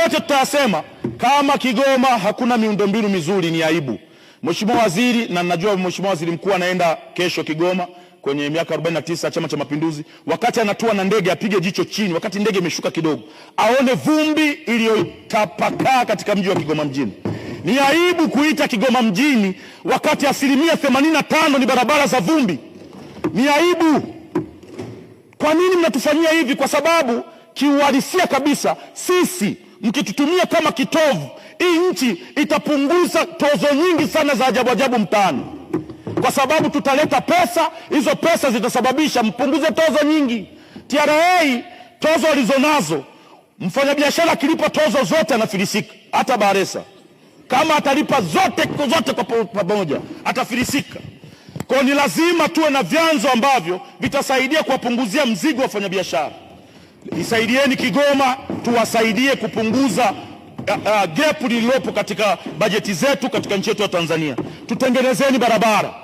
yote tutayasema. Kama Kigoma hakuna miundombinu mizuri ni aibu. Mheshimiwa Waziri, na najua Mheshimiwa Waziri Mkuu anaenda kesho Kigoma kwenye miaka 49 Chama cha Mapinduzi, wakati anatua na ndege apige jicho chini, wakati ndege imeshuka kidogo, aone vumbi iliyotapakaa katika mji wa Kigoma mjini. Ni aibu kuita Kigoma mjini wakati 85% ni barabara za vumbi. Ni aibu. Kwa nini mnatufanyia hivi? Kwa sababu kiuhalisia kabisa, sisi mkitutumia kama kitovu, hii nchi itapunguza tozo nyingi sana za ajabu ajabu mtaani, kwa sababu tutaleta pesa. Hizo pesa zitasababisha mpunguze tozo nyingi. TRA tozo walizonazo, mfanyabiashara akilipa tozo zote anafilisika. Hata Baresa kama atalipa zote kwa pamoja atafilisika. Kwa ni lazima tuwe na vyanzo ambavyo vitasaidia kuwapunguzia mzigo wafanyabiashara. Nisaidieni Kigoma, tuwasaidie kupunguza gap lililopo katika bajeti zetu katika nchi yetu ya Tanzania. Tutengenezeni barabara.